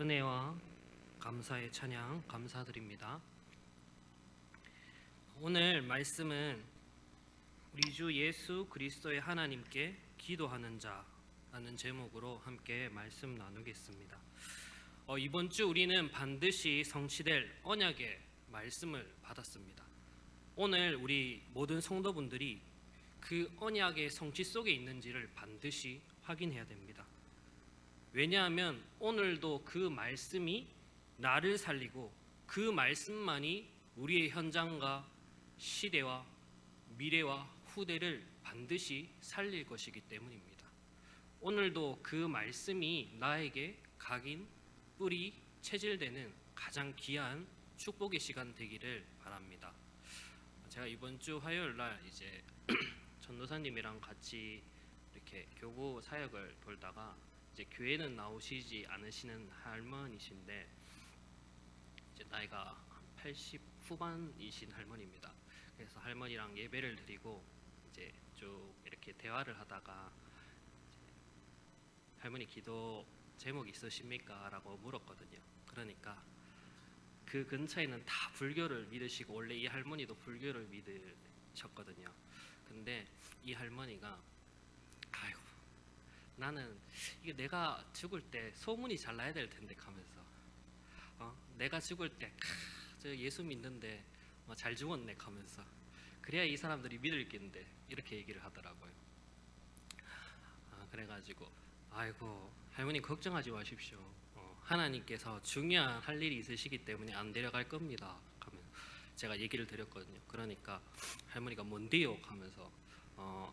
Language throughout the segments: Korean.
은혜와 감사의 찬양 감사드립니다. 오늘 말씀은 우리 주 예수 그리스도의 하나님께 기도하는 자라는 제목으로 함께 말씀 나누겠습니다. 이번 주 우리는 반드시 성취될 언약의 말씀을 받았습니다. 오늘 우리 모든 성도분들이 그 언약의 성취 속에 있는지를 반드시 확인해야 됩니다. 왜냐하면 오늘도 그 말씀이 나를 살리고 그 말씀만이 우리의 현장과 시대와 미래와 후대를 반드시 살릴 것이기 때문입니다. 오늘도 그 말씀이 나에게 각인, 뿌리, 체질되는 가장 귀한 축복의 시간 되기를 바랍니다. 제가 이번 주 화요일 날 이제 전도사님이랑 같이 이렇게 교구 사역을 돌다가 이제 교회는 나오시지 않으시는 할머니신데 이제 나이가 80 후반이신 할머니입니다. 그래서 할머니랑 예배를 드리고 이제 쭉 이렇게 대화를 하다가 할머니 기도 제목 있으십니까? 라고 물었거든요. 그러니까 그 근처에는 다 불교를 믿으시고 원래 이 할머니도 불교를 믿으셨거든요. 근데 이 할머니가 아이고 나는 이게 내가 죽을 때 소문이 잘 나야 될 텐데 하면서 내가 죽을 때 저 예수 믿는데 잘 죽었네 하면서 그래야 이 사람들이 믿을 겐데 이렇게 얘기를 하더라고요. 그래가지고 아이고 할머니 걱정하지 마십시오. 하나님께서 중요한 할 일이 있으시기 때문에 안 데려갈 겁니다 하면 제가 얘기를 드렸거든요. 그러니까 할머니가 뭔데요 하면서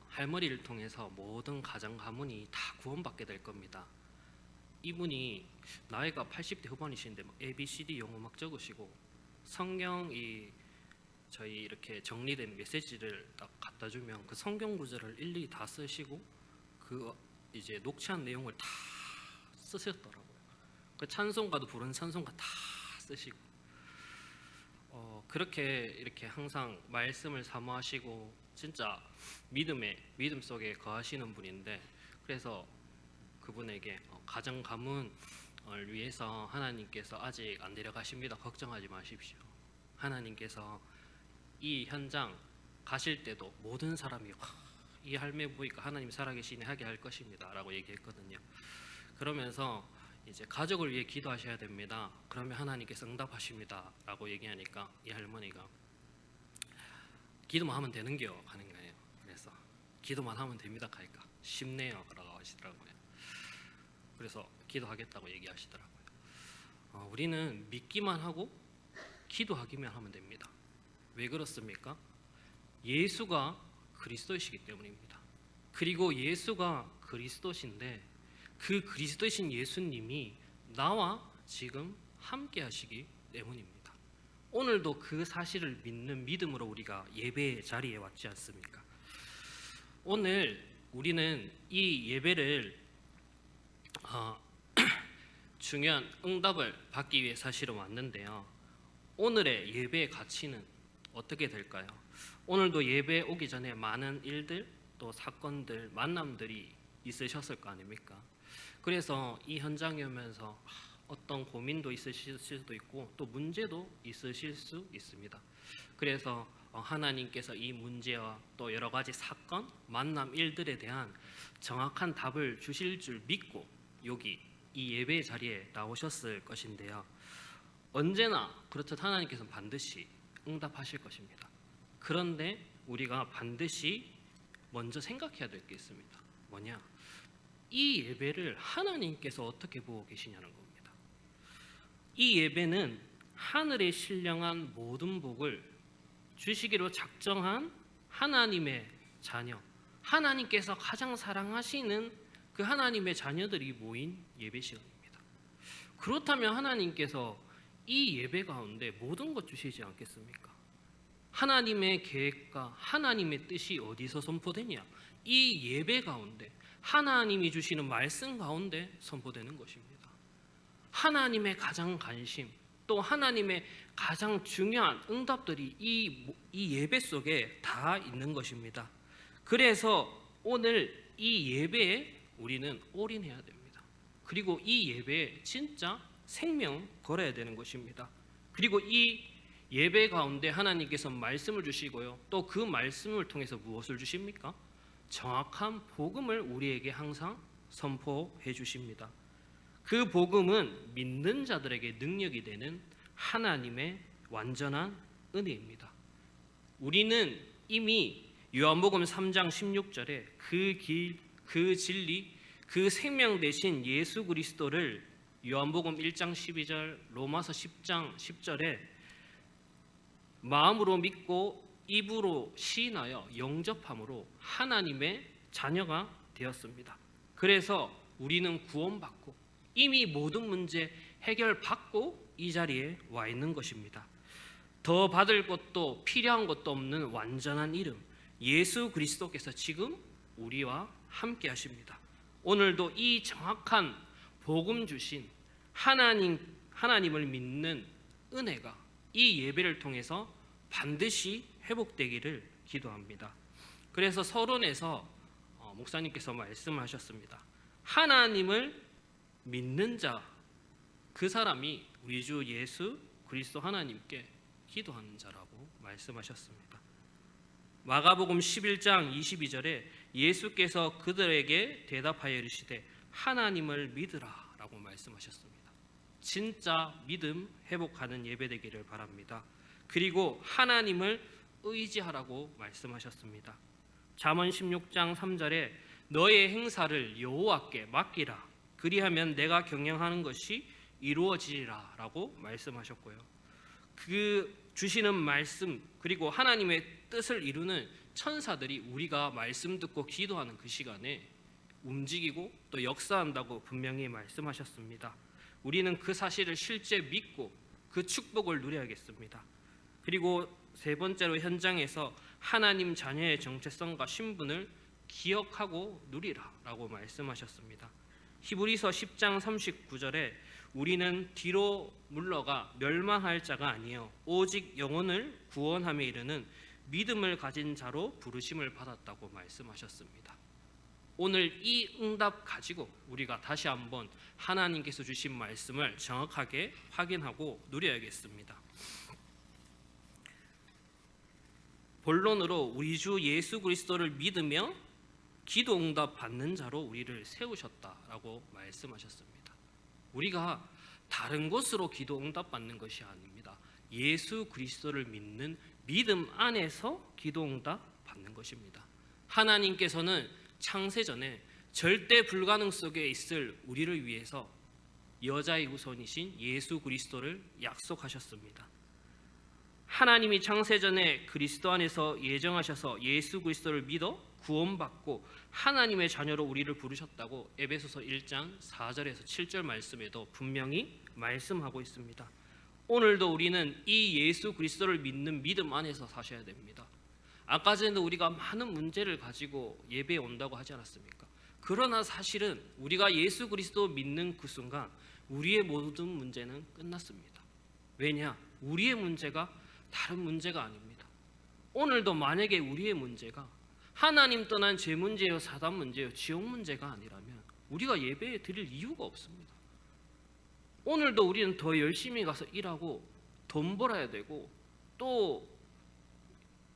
할머니를 통해서 모든 가정 가문이 다 구원받게 될 겁니다. 이분이 나이가 80대 후반이신데 ABCD 영어 막 적으시고 성경이 저희 이렇게 정리된 메시지를 딱 갖다 주면 그 성경 구절을 일일이 다 쓰시고 그 이제 녹취한 내용을 다 쓰셨더라고요. 그 찬송가도 부른 찬송가 다 쓰시고 그렇게 이렇게 항상 말씀을 사모하시고 진짜 믿음 속에 거하시는 분인데 그래서 그분에게 가정 가문을 위해서 하나님께서 아직 안 데려가십니다. 걱정하지 마십시오. 하나님께서 이 현장 가실 때도 모든 사람이 이 할매 보니까 하나님 살아계시네 하게 할 것입니다 라고 얘기했거든요. 그러면서 이제 가족을 위해 기도하셔야 됩니다. 그러면 하나님께서 응답하십니다 라고 얘기하니까 이 할머니가 기도만 하면 되는겨 하는 거예요. 그래서 기도만 하면 됩니다 하니까 쉽네요 라고 하시더라고요. 그래서 기도하겠다고 얘기하시더라고요. 우리는 믿기만 하고 기도하기만 하면 됩니다. 왜 그렇습니까? 예수가 그리스도이시기 때문입니다. 그리고 예수가 그리스도신데 그 그리스도이신 예수님이 나와 지금 함께 하시기 때문입니다. 오늘도 그 사실을 믿는 믿음으로 우리가 예배의 자리에 왔지 않습니까? 오늘 우리는 이 예배를 중요한 응답을 받기 위해 사실은 왔는데요. 오늘의 예배의 가치는 어떻게 될까요? 오늘도 예배 오기 전에 많은 일들, 또 사건들, 만남들이 있으셨을 거 아닙니까? 그래서 이 현장에 오면서 어떤 고민도 있으실 수도 있고 또 문제도 있으실 수 있습니다. 그래서 하나님께서 이 문제와 또 여러 가지 사건, 만남, 일들에 대한 정확한 답을 주실 줄 믿고 여기 이 예배 자리에 나오셨을 것인데요. 언제나 그렇듯 하나님께서는 반드시 응답하실 것입니다. 그런데 우리가 반드시 먼저 생각해야 될 게 있습니다. 뭐냐? 이 예배를 하나님께서 어떻게 보고 계시냐는 겁니다. 이 예배는 하늘에 신령한 모든 복을 주시기로 작정한 하나님의 자녀, 하나님께서 가장 사랑하시는 그 하나님의 자녀들이 모인 예배 시간입니다. 그렇다면 하나님께서 이 예배 가운데 모든 것 주시지 않겠습니까? 하나님의 계획과 하나님의 뜻이 어디서 선포되냐? 이 예배 가운데 하나님이 주시는 말씀 가운데 선포되는 것입니다. 하나님의 가장 관심 또 하나님의 가장 중요한 응답들이 이 예배 속에 다 있는 것입니다. 그래서 오늘 이 예배에 우리는 올인해야 됩니다. 그리고 이 예배에 진짜 생명 걸어야 되는 것입니다. 그리고 이 예배 가운데 하나님께서 말씀을 주시고요. 또 그 말씀을 통해서 무엇을 주십니까? 정확한 복음을 우리에게 항상 선포해 주십니다. 그 복음은 믿는 자들에게 능력이 되는 하나님의 완전한 은혜입니다. 우리는 이미 요한복음 3장 16절에 그 길, 그 진리, 그 생명 되신 예수 그리스도를 요한복음 1장 12절, 로마서 10장 10절에 마음으로 믿고 입으로 시인하여 영접함으로 하나님의 자녀가 되었습니다. 그래서 우리는 구원받고 이미 모든 문제 해결받고 이 자리에 와 있는 것입니다. 더 받을 것도 필요한 것도 없는 완전한 이름 예수 그리스도께서 지금 우리와 함께 하십니다. 오늘도 이 정확한 복음 주신 하나님을 믿는 은혜가 이 예배를 통해서 반드시 회복되기를 기도합니다. 그래서 서론에서 목사님께서 말씀하셨습니다. 하나님을 믿는 자, 그 사람이 우리 주 예수 그리스도 하나님께 기도하는 자라고 말씀하셨습니다. 마가복음 11장 22절에 예수께서 그들에게 대답하여 이르시되 하나님을 믿으라 라고 말씀하셨습니다. 진짜 믿음 회복하는 예배되기를 바랍니다. 그리고 하나님을 의지하라고 말씀하셨습니다. 잠언 16장 3절에 너의 행사를 여호와께 맡기라 그리하면 내가 경영하는 것이 이루어지리라 라고 말씀하셨고요. 그 주시는 말씀 그리고 하나님의 뜻을 이루는 천사들이 우리가 말씀 듣고 기도하는 그 시간에 움직이고 또 역사한다고 분명히 말씀하셨습니다. 우리는 그 사실을 실제 믿고 그 축복을 누려야겠습니다. 그리고 세 번째로 현장에서 하나님 자녀의 정체성과 신분을 기억하고 누리라 라고 말씀하셨습니다. 히브리서 10장 39절에 우리는 뒤로 물러가 멸망할 자가 아니요 오직 영혼을 구원함에 이르는 믿음을 가진 자로 부르심을 받았다고 말씀하셨습니다. 오늘 이 응답 가지고 우리가 다시 한번 하나님께서 주신 말씀을 정확하게 확인하고 누려야겠습니다. 본론으로 우리 주 예수 그리스도를 믿으며 기도 응답 받는 자로 우리를 세우셨다라고 말씀하셨습니다. 우리가 다른 곳으로 기도 응답 받는 것이 아닙니다. 예수 그리스도를 믿는 믿음 안에서 기도 응답 받는 것입니다. 하나님께서는 창세전에 절대 불가능 속에 있을 우리를 위해서 여자의 후손이신 예수 그리스도를 약속하셨습니다. 하나님이 창세전에 그리스도 안에서 예정하셔서 예수 그리스도를 믿어 구원받고 하나님의 자녀로 우리를 부르셨다고 에베소서 1장 4절에서 7절 말씀에도 분명히 말씀하고 있습니다. 오늘도 우리는 이 예수 그리스도를 믿는 믿음 안에서 사셔야 됩니다. 아까 전에도 우리가 많은 문제를 가지고 예배에 온다고 하지 않았습니까? 그러나 사실은 우리가 예수 그리스도 믿는 그 순간 우리의 모든 문제는 끝났습니다. 왜냐? 우리의 문제가 다른 문제가 아닙니다. 오늘도 만약에 우리의 문제가 하나님 떠난 죄 문제요, 사단 문제요, 지옥 문제가 아니라면 우리가 예배에 드릴 이유가 없습니다. 오늘도 우리는 더 열심히 가서 일하고 돈 벌어야 되고 또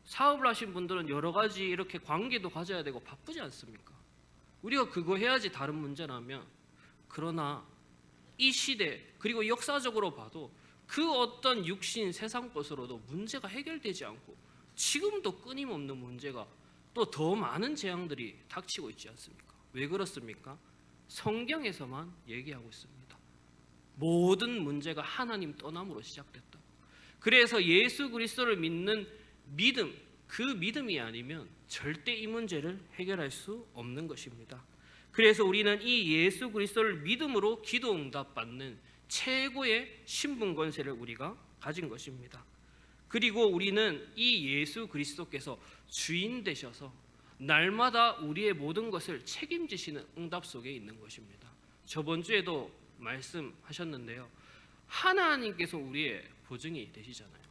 사업을 하신 분들은 여러 가지 이렇게 관계도 가져야 되고 바쁘지 않습니까? 우리가 그거 해야지 다른 문제라면, 그러나 이 시대 그리고 역사적으로 봐도 그 어떤 육신 세상 것으로도 문제가 해결되지 않고 지금도 끊임없는 문제가 또 더 많은 재앙들이 닥치고 있지 않습니까? 왜 그렇습니까? 성경에서만 얘기하고 있습니다. 모든 문제가 하나님 떠남으로 시작됐다. 그래서 예수 그리스도를 믿는 믿음, 그 믿음이 아니면 절대 이 문제를 해결할 수 없는 것입니다. 그래서 우리는 이 예수 그리스도를 믿음으로 기도 응답 받는 최고의 신분 권세를 우리가 가진 것입니다. 그리고 우리는 이 예수 그리스도께서 주인 되셔서 날마다 우리의 모든 것을 책임지시는 응답 속에 있는 것입니다. 저번 주에도 말씀하셨는데요. 하나님께서 우리의 보증이 되시잖아요.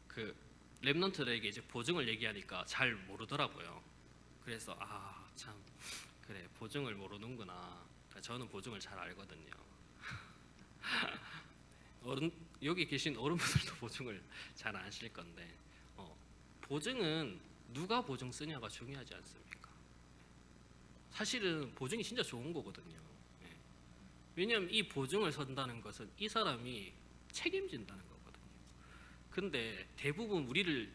그 랩런트들에게 이제 보증을 얘기하니까 잘 모르더라고요. 그래서 참 그래, 보증을 모르는구나. 저는 보증을 잘 알거든요. 여기 계신 어른분들도 보증을 잘 아실 건데 보증은 누가 보증 쓰냐가 중요하지 않습니까? 사실은 보증이 진짜 좋은 거거든요. 예. 왜냐하면 이 보증을 선다는 것은 이 사람이 책임진다는 거거든요. 근데 대부분 우리를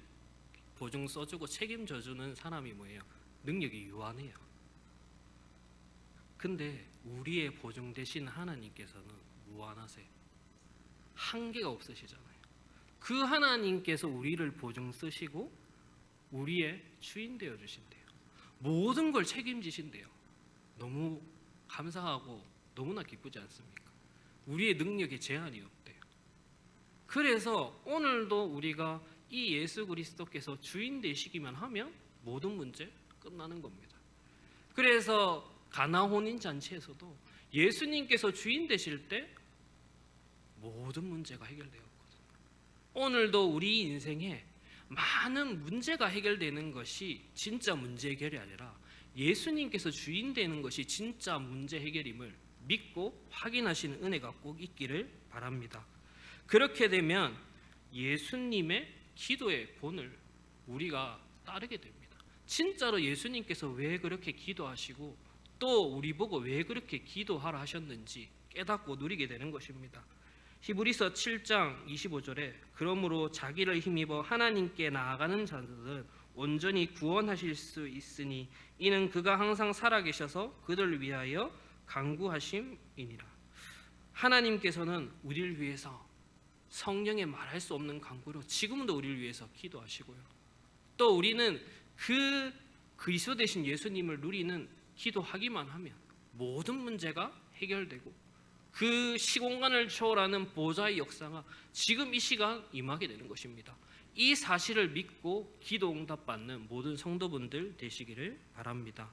보증 써주고 책임져주는 사람이 뭐예요? 능력이 유한해요. 근데 우리의 보증 대신 하나님께서는 무한하세요. 한계가 없으시잖아요. 그 하나님께서 우리를 보증 쓰시고 우리의 주인 되어 주신대요. 모든 걸 책임지신대요. 너무 감사하고 너무나 기쁘지 않습니까? 우리의 능력에 제한이 없대요. 그래서 오늘도 우리가 이 예수 그리스도께서 주인 되시기만 하면 모든 문제 끝나는 겁니다. 그래서 가나 혼인 잔치에서도 예수님께서 주인 되실 때 모든 문제가 해결되었거든요. 오늘도 우리 인생에 많은 문제가 해결되는 것이 진짜 문제 해결이 아니라 예수님께서 주인 되는 것이 진짜 문제 해결임을 믿고 확인하시는 은혜가 꼭 있기를 바랍니다. 그렇게 되면 예수님의 기도의 본을 우리가 따르게 됩니다. 진짜로 예수님께서 왜 그렇게 기도하시고 또 우리 보고 왜 그렇게 기도하라 하셨는지 깨닫고 누리게 되는 것입니다. 히브리서 7장 25절에 그러므로 자기를 힘입어 하나님께 나아가는 자들은 온전히 구원하실 수 있으니 이는 그가 항상 살아계셔서 그들을 위하여 간구하심이니라. 하나님께서는 우리를 위해서 성령의 말할 수 없는 간구로 지금도 우리를 위해서 기도하시고요. 또 우리는 그 그리스도 되신 예수님을 누리는 기도하기만 하면 모든 문제가 해결되고 그 시공간을 초월하는 보좌의 역사가 지금 이 시간 임하게 되는 것입니다. 이 사실을 믿고 기도 응답받는 모든 성도분들 되시기를 바랍니다.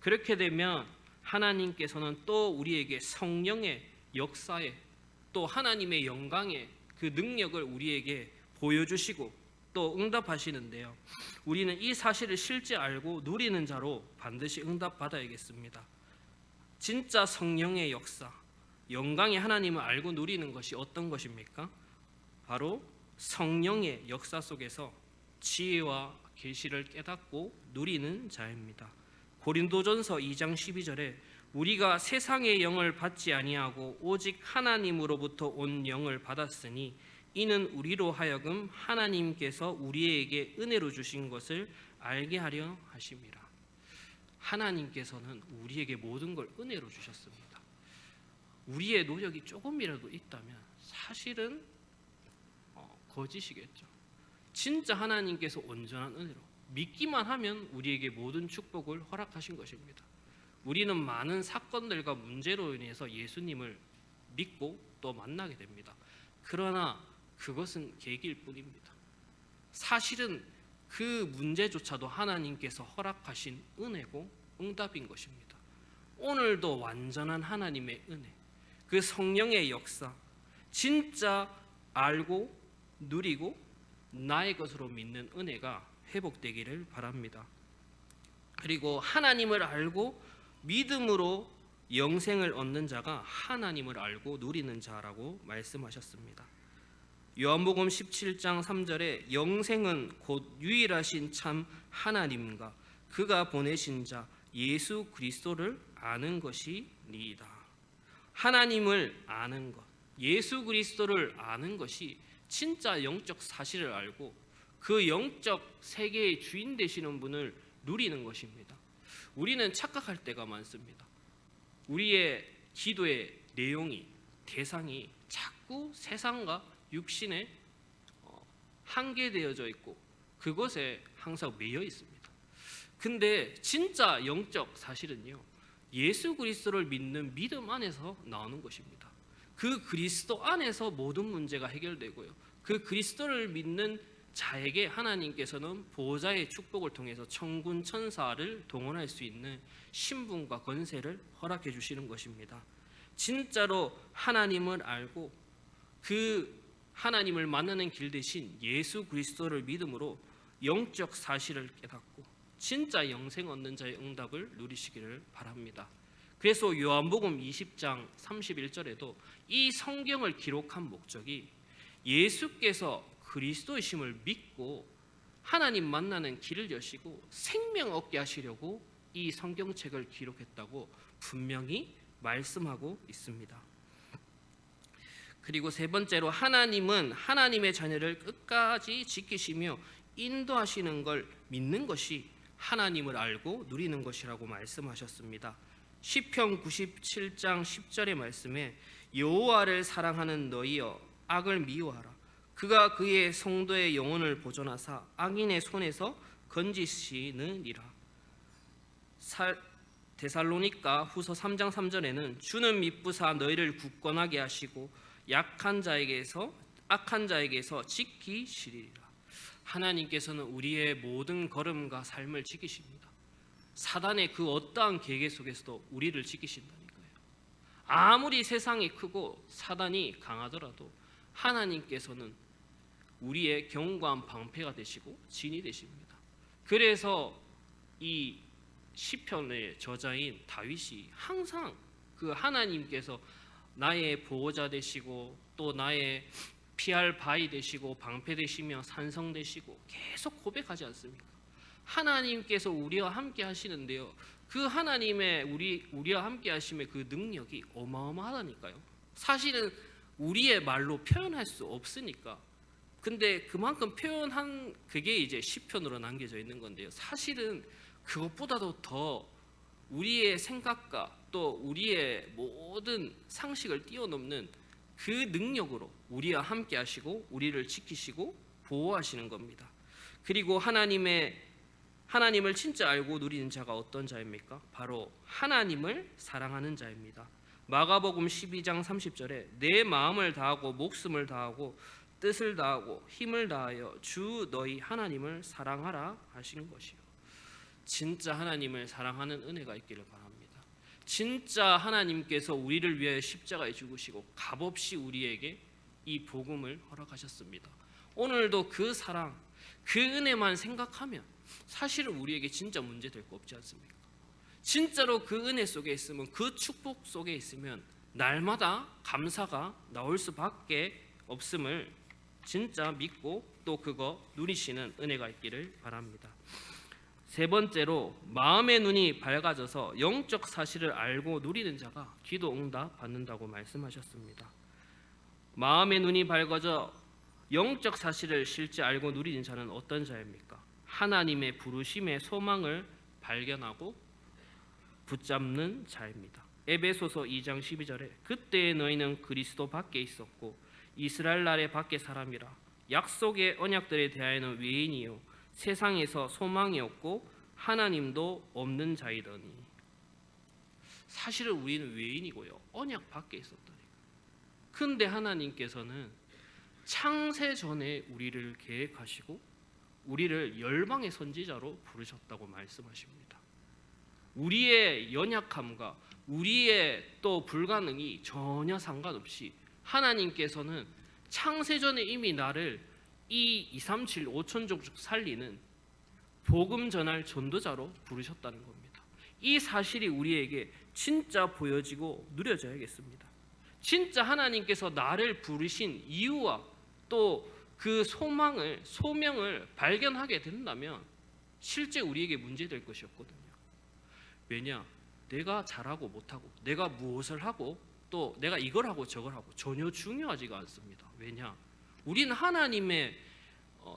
그렇게 되면 하나님께서는 또 우리에게 성령의 역사에 또 하나님의 영광의 그 능력을 우리에게 보여주시고 또 응답하시는데요. 우리는 이 사실을 실제 알고 누리는 자로 반드시 응답받아야겠습니다. 진짜 성령의 역사, 영광의 하나님을 알고 누리는 것이 어떤 것입니까? 바로 성령의 역사 속에서 지혜와 계시를 깨닫고 누리는 자입니다. 고린도전서 2장 12절에 우리가 세상의 영을 받지 아니하고 오직 하나님으로부터 온 영을 받았으니 이는 우리로 하여금 하나님께서 우리에게 은혜로 주신 것을 알게 하려 하심이라. 하나님께서는 우리에게 모든 걸 은혜로 주셨습니다. 우리의 노력이 조금이라도 있다면 사실은 거짓이겠죠. 진짜 하나님께서 온전한 은혜로 믿기만 하면 우리에게 모든 축복을 허락하신 것입니다. 우리는 많은 사건들과 문제로 인해서 예수님을 믿고 또 만나게 됩니다. 그러나 그것은 계기일 뿐입니다. 사실은 그 문제조차도 하나님께서 허락하신 은혜고 응답인 것입니다. 오늘도 완전한 하나님의 은혜, 그 성령의 역사, 진짜 알고 누리고 나의 것으로 믿는 은혜가 회복되기를 바랍니다. 그리고 하나님을 알고 믿음으로 영생을 얻는 자가 하나님을 알고 누리는 자라고 말씀하셨습니다. 요한복음 17장 3절에 영생은 곧 유일하신 참 하나님과 그가 보내신 자 예수 그리스도를 아는 것이니이다. 하나님을 아는 것, 예수 그리스도를 아는 것이 진짜 영적 사실을 알고 그 영적 세계의 주인 되시는 분을 누리는 것입니다. 우리는 착각할 때가 많습니다. 우리의 기도의 내용이 대상이 자꾸 세상과 육신에 한계되어져 있고 그것에 항상 매여 있습니다. 근데 진짜 영적 사실은요, 예수 그리스도를 믿는 믿음 안에서 나오는 것입니다. 그 그리스도 안에서 모든 문제가 해결되고요. 그 그리스도를 믿는 자에게 하나님께서는 보호자의 축복을 통해서 천군 천사를 동원할 수 있는 신분과 권세를 허락해 주시는 것입니다. 진짜로 하나님을 알고 그 하나님을 만나는 길 대신 예수 그리스도를 믿음으로 영적 사실을 깨닫고 진짜 영생 얻는 자의 응답을 누리시기를 바랍니다. 그래서 요한복음 20장 31절에도 이 성경을 기록한 목적이 예수께서 그리스도이심을 믿고 하나님 만나는 길을 여시고 생명 얻게 하시려고 이 성경책을 기록했다고 분명히 말씀하고 있습니다. 그리고 세 번째로 하나님은 하나님의 자녀를 끝까지 지키시며 인도하시는 걸 믿는 것이 하나님을 알고 누리는 것이라고 말씀하셨습니다. 시편 97장 10절의 말씀에 여호와를 사랑하는 너희여 악을 미워하라. 그가 그의 성도의 영혼을 보존하사 악인의 손에서 건지시느니라. 데살로니가 후서 3장 3절에는 주는 미쁘사 너희를 굳건하게 하시고 악한 자에게서 지키시리라. 하나님께서는 우리의 모든 걸음과 삶을 지키십니다. 사단의 그 어떠한 계계 속에서도 우리를 지키신다니까요. 아무리 세상이 크고 사단이 강하더라도 하나님께서는 우리의 견고한 방패가 되시고 진이 되십니다. 그래서 이 시편의 저자인 다윗이 항상 그 하나님께서 나의 보호자 되시고 또 나의 피할 바위 되시고 방패 되시며 산성 되시고 계속 고백하지 않습니까? 하나님께서 우리와 함께 하시는데요, 그 하나님의 우리와 함께 하심의 그 능력이 어마어마하다니까요. 사실은 우리의 말로 표현할 수 없으니까. 근데 그만큼 표현한 그게 이제 시편으로 남겨져 있는 건데요, 사실은 그것보다도 더 우리의 생각과 또 우리의 모든 상식을 뛰어넘는 그 능력으로 우리와 함께 하시고 우리를 지키시고 보호하시는 겁니다. 그리고 하나님을 진짜 알고 누리는 자가 어떤 자입니까? 바로 하나님을 사랑하는 자입니다. 마가복음 12장 30절에 내 마음을 다하고 목숨을 다하고 뜻을 다하고 힘을 다하여 주 너희 하나님을 사랑하라 하신 것이요. 진짜 하나님을 사랑하는 은혜가 있기를 바랍니다. 진짜 하나님께서 우리를 위하여 십자가에 죽으시고 값없이 우리에게 이 복음을 허락하셨습니다. 오늘도 그 사랑, 그 은혜만 생각하면 사실은 우리에게 진짜 문제 될 거 없지 않습니까? 진짜로 그 은혜 속에 있으면, 그 축복 속에 있으면 날마다 감사가 나올 수밖에 없음을 진짜 믿고 또 그거 누리시는 은혜가 있기를 바랍니다. 세 번째로 마음의 눈이 밝아져서 영적 사실을 알고 누리는 자가 기도 응답 받는다고 말씀하셨습니다. 마음의 눈이 밝아져 영적 사실을 실제 알고 누리는 자는 어떤 자입니까? 하나님의 부르심의 소망을 발견하고 붙잡는 자입니다. 에베소서 2장 12절에 그때 너희는 그리스도 밖에 있었고 이스라엘 나라의 밖에 사람이라 약속의 언약들에 대하여는 외인이요 세상에서 소망이 없고 하나님도 없는 자이더니. 사실은 우리는 외인이고요, 언약 밖에 있었다니. 근데 하나님께서는 창세 전에 우리를 계획하시고 우리를 열방의 선지자로 부르셨다고 말씀하십니다. 우리의 연약함과 우리의 또 불가능이 전혀 상관없이 하나님께서는 창세 전에 이미 나를 이 237 5천족 살리는 복음 전할 전도자로 부르셨다는 겁니다. 이 사실이 우리에게 진짜 보여지고 누려져야겠습니다. 진짜 하나님께서 나를 부르신 이유와 또 그 소명을 발견하게 된다면 실제 우리에게 문제될 것이 없거든요. 왜냐? 내가 잘하고 못하고 내가 무엇을 하고 또 내가 이걸 하고 저걸 하고 전혀 중요하지가 않습니다. 왜냐? 우리는 하나님의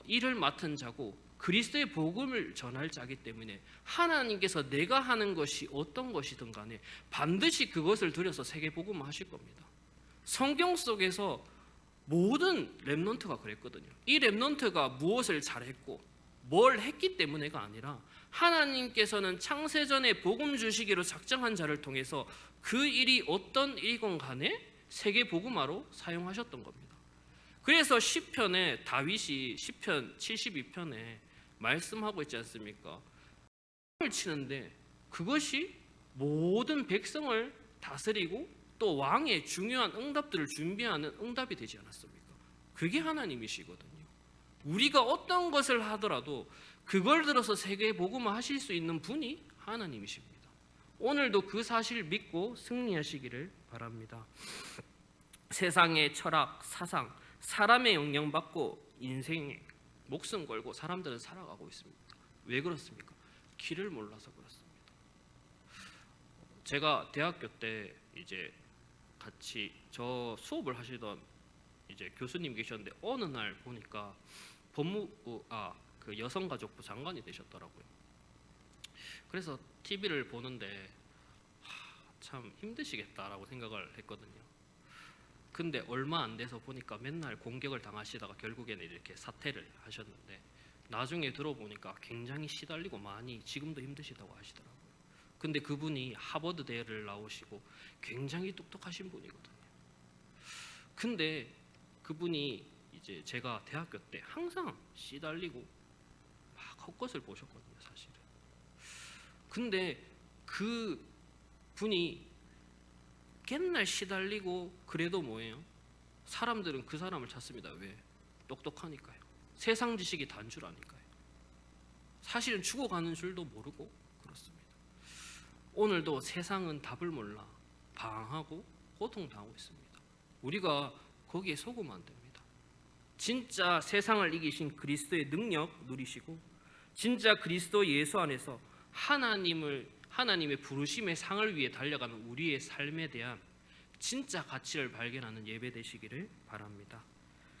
일을 맡은 자고 그리스도의 복음을 전할 자이기 때문에 하나님께서 내가 하는 것이 어떤 것이든 간에 반드시 그것을 들여서 세계복음을 하실 겁니다. 성경 속에서 모든 렘넌트가 그랬거든요. 이 렘넌트가 무엇을 잘했고 뭘 했기 때문에가 아니라 하나님께서는 창세전에 복음 주시기로 작정한 자를 통해서 그 일이 어떤 일이건 간에 세계복음화로 사용하셨던 겁니다. 그래서 시편에 다윗이 시편 72편에 말씀하고 있지 않습니까? 을 치는데 그것이 모든 백성을 다스리고 또 왕의 중요한 응답들을 준비하는 응답이 되지 않았습니까? 그게 하나님이시거든요. 우리가 어떤 것을 하더라도 그걸 들어서 세계 복음화 하실 수 있는 분이 하나님이십니다. 오늘도 그 사실을 믿고 승리하시기를 바랍니다. 세상의 철학, 사상, 사람의 영향받고 인생에 목숨 걸고 사람들은 살아가고 있습니다. 왜 그렇습니까? 길을 몰라서 그렇습니다. 제가 대학교 때 이제 같이 저 수업을 하시던 이제 교수님 계셨는데 어느 날 보니까 법무부 그 여성가족부 장관이 되셨더라고요. 그래서 TV를 보는데 참 힘드시겠다라고 생각을 했거든요. 근데 얼마 안 돼서 보니까 맨날 공격을 당하시다가 결국에는 이렇게 사퇴를 하셨는데 나중에 들어보니까 굉장히 시달리고 많이 지금도 힘드시다고 하시더라고요. 근데 그분이 하버드대를 나오시고 굉장히 똑똑하신 분이거든요. 근데 그분이 이제 제가 대학교 때 항상 시달리고 막 헛것을 보셨거든요, 사실은. 근데 그 분이 맨날 시달리고 그래도 뭐예요? 사람들은 그 사람을 찾습니다. 왜? 똑똑하니까요. 세상 지식이 단줄 아니까요. 사실은 죽어가는 줄도 모르고 그렇습니다. 오늘도 세상은 답을 몰라 방황하고 고통당하고 있습니다. 우리가 거기에 속으면 안 됩니다. 진짜 세상을 이기신 그리스도의 능력 누리시고 진짜 그리스도 예수 안에서 하나님의 부르심의 상을 위해 달려가는 우리의 삶에 대한 진짜 가치를 발견하는 예배 되시기를 바랍니다.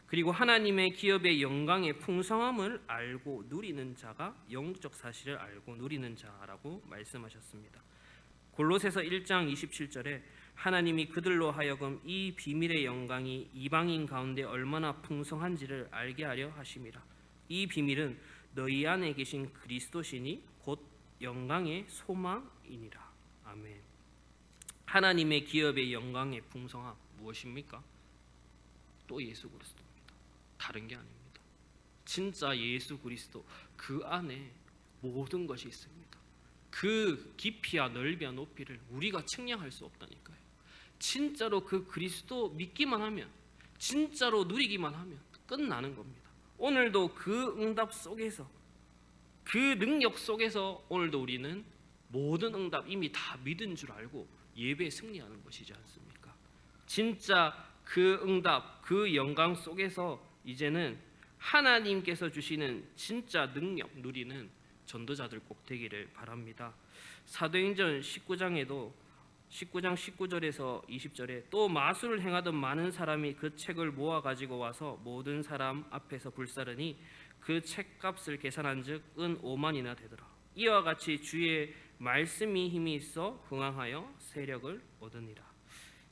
그리고 하나님의 기업의 영광의 풍성함을 알고 누리는 자가 영적 사실을 알고 누리는 자라고 말씀하셨습니다. 골로새서 1장 27절에 하나님이 그들로 하여금 이 비밀의 영광이 이방인 가운데 얼마나 풍성한지를 알게 하려 하심이라. 이 비밀은 너희 안에 계신 그리스도시니 곧 영광의 소망이니라. 아멘. 하나님의 기업의 영광의 풍성함 무엇입니까? 또 예수 그리스도입니다. 다른 게 아닙니다. 진짜 예수 그리스도 그 안에 모든 것이 있습니다. 그 깊이와 넓이와 높이를 우리가 측량할 수 없다니까요. 진짜로 그 그리스도 믿기만 하면, 진짜로 누리기만 하면 끝나는 겁니다. 오늘도 그 응답 속에서, 그 능력 속에서 오늘도 우리는 모든 응답 이미 다 믿은 줄 알고 예배에 승리하는 것이지 않습니까? 진짜 그 응답, 그 영광 속에서 이제는 하나님께서 주시는 진짜 능력 누리는 전도자들 꼭 되기를 바랍니다. 사도행전 19장에도 19장 19절에서 20절에 또 마술을 행하던 많은 사람이 그 책을 모아 가지고 와서 모든 사람 앞에서 불사르니 그 책값을 계산한즉 은 5만이나 되더라. 이와 같이 주의 말씀이 힘이 있어 흥황하여 세력을 얻으니라.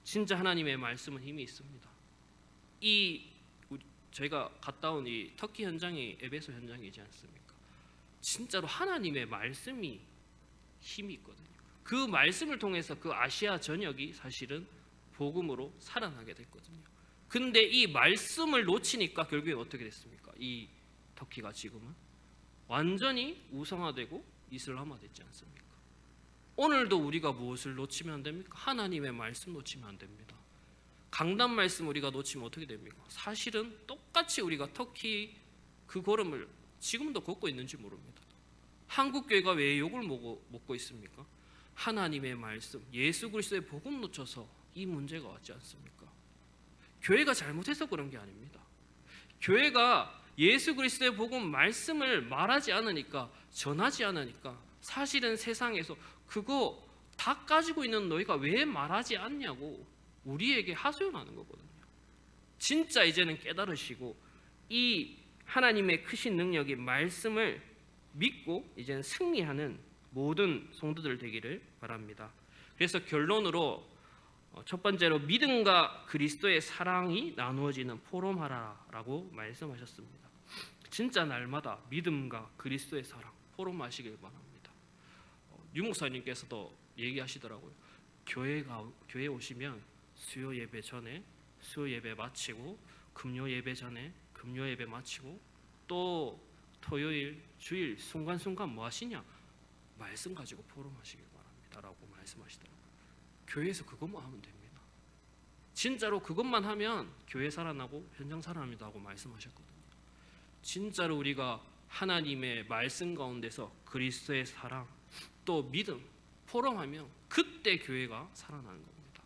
진짜 하나님의 말씀은 힘이 있습니다. 저희가 갔다 온 이 터키 현장이 에베소 현장이지 않습니까? 진짜로 하나님의 말씀이 힘이 있거든요. 그 말씀을 통해서 그 아시아 전역이 사실은 복음으로 살아나게 됐거든요. 근데 이 말씀을 놓치니까 결국에 어떻게 됐습니까? 이 터키가 지금은 완전히 우상화되고 이슬람화됐지 않습니까? 오늘도 우리가 무엇을 놓치면 안 됩니까? 하나님의 말씀 놓치면 안 됩니다. 강단 말씀 우리가 놓치면 어떻게 됩니까? 사실은 똑같이 우리가 터키 그 걸음을 지금도 걷고 있는지 모릅니다. 한국 교회가 왜 욕을 먹고 있습니까? 하나님의 말씀, 예수 그리스도의 복음 놓쳐서 이 문제가 왔지 않습니까? 교회가 잘못해서 그런 게 아닙니다. 교회가 예수 그리스도의 복음 말씀을 말하지 않으니까, 전하지 않으니까 사실은 세상에서 그거 다 가지고 있는 너희가 왜 말하지 않냐고 우리에게 하소연하는 거거든요. 진짜 이제는 깨달으시고 이 하나님의 크신 능력이 말씀을 믿고 이제는 승리하는 모든 성도들 되기를 바랍니다. 그래서 결론으로 첫 번째로 믿음과 그리스도의 사랑이 나누어지는 포럼하라라고 말씀하셨습니다. 진짜 날마다 믿음과 그리스도의 사랑 포럼하시길 바랍니다. 유 목사님께서도 얘기하시더라고요. 교회 오시면 수요 예배 전에 수요 예배 마치고 금요 예배 전에 금요 예배 마치고 또 토요일 주일 순간순간 뭐 하시냐? 말씀 가지고 포럼하시길 바랍니다 라고 말씀하시더라고요. 교회에서 그것만 하면 됩니다. 진짜로 그것만 하면 교회 살아나고 현장 살아납니다 하고 말씀하셨거든요. 진짜로 우리가 하나님의 말씀 가운데서 그리스도의 사랑 또 믿음 포럼하면 그때 교회가 살아나는 겁니다.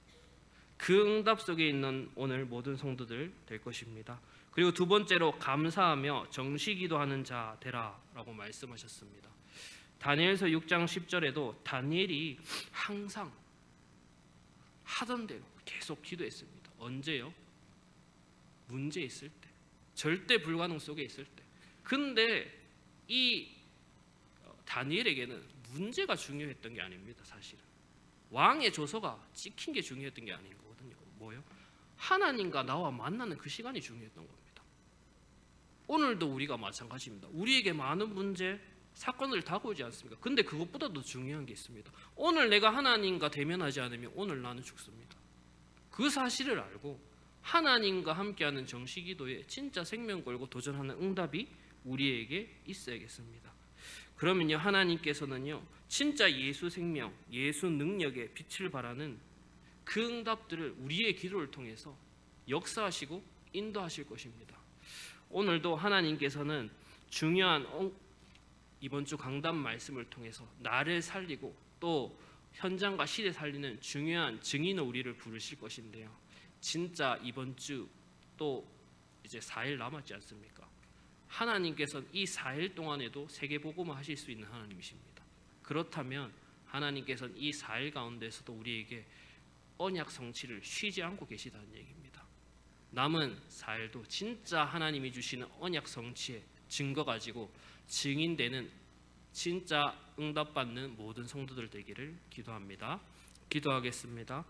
그 응답 속에 있는 오늘 모든 성도들 될 것입니다. 그리고 두 번째로 감사하며 정시기도하는 자 되라라고 말씀하셨습니다. 다니엘서 6장 10절에도 다니엘이 항상 하던 대로 계속 기도했습니다. 언제요? 문제 있을 때, 절대 불가능 속에 있을 때. 근데 이 다니엘에게는 문제가 중요했던 게 아닙니다. 사실은 왕의 조서가 찍힌 게 중요했던 게 아닌 거거든요. 뭐요? 하나님과 나와 만나는 그 시간이 중요했던 겁니다. 오늘도 우리가 마찬가지입니다. 우리에게 많은 문제, 사건을 다가오지 않습니까? 근데 그것보다도 중요한 게 있습니다. 오늘 내가 하나님과 대면하지 않으면 오늘 나는 죽습니다. 그 사실을 알고 하나님과 함께하는 정시기도에 진짜 생명 걸고 도전하는 응답이 우리에게 있어야겠습니다. 그러면요, 하나님께서는요 진짜 예수 생명, 예수 능력의 빛을 발하는 그 응답들을 우리의 기도를 통해서 역사하시고 인도하실 것입니다. 오늘도 하나님께서는 중요한 이번 주 강단 말씀을 통해서 나를 살리고 또 현장과 시대 살리는 중요한 증인의 우리를 부르실 것인데요. 진짜 이번 주 또 이제 4일 남았지 않습니까? 하나님께서는 이 4일 동안에도 세계복음을 하실 수 있는 하나님이십니다. 그렇다면 하나님께서는 이 4일 가운데서도 우리에게 언약 성취를 쉬지 않고 계시다는 얘기입니다. 남은 4일도 진짜 하나님이 주시는 언약 성취의 증거 가지고 증인되는 진짜 응답받는 모든 성도들 되기를 기도합니다. 기도하겠습니다.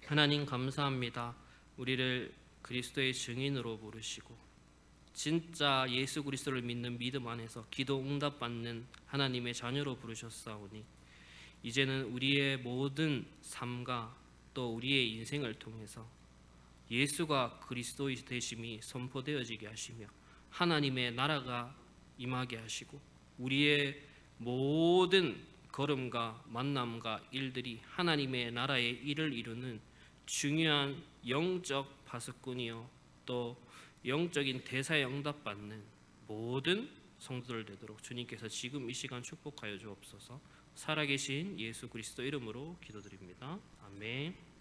하나님 감사합니다. 우리를 그리스도의 증인으로 부르시고 진짜 예수 그리스도를 믿는 믿음 안에서 기도 응답받는 하나님의 자녀로 부르셨사오니 이제는 우리의 모든 삶과 또 우리의 인생을 통해서 예수가 그리스도의 되심이 선포되어지게 하시며 하나님의 나라가 임하게 하시고 우리의 모든 걸음과 만남과 일들이 하나님의 나라의 일을 이루는 중요한 영적 파수꾼이요 또 영적인 대사에 응답받는 모든 성도들 되도록 주님께서 지금 이 시간 축복하여 주옵소서. 살아계신 예수 그리스도 이름으로 기도드립니다. 아멘.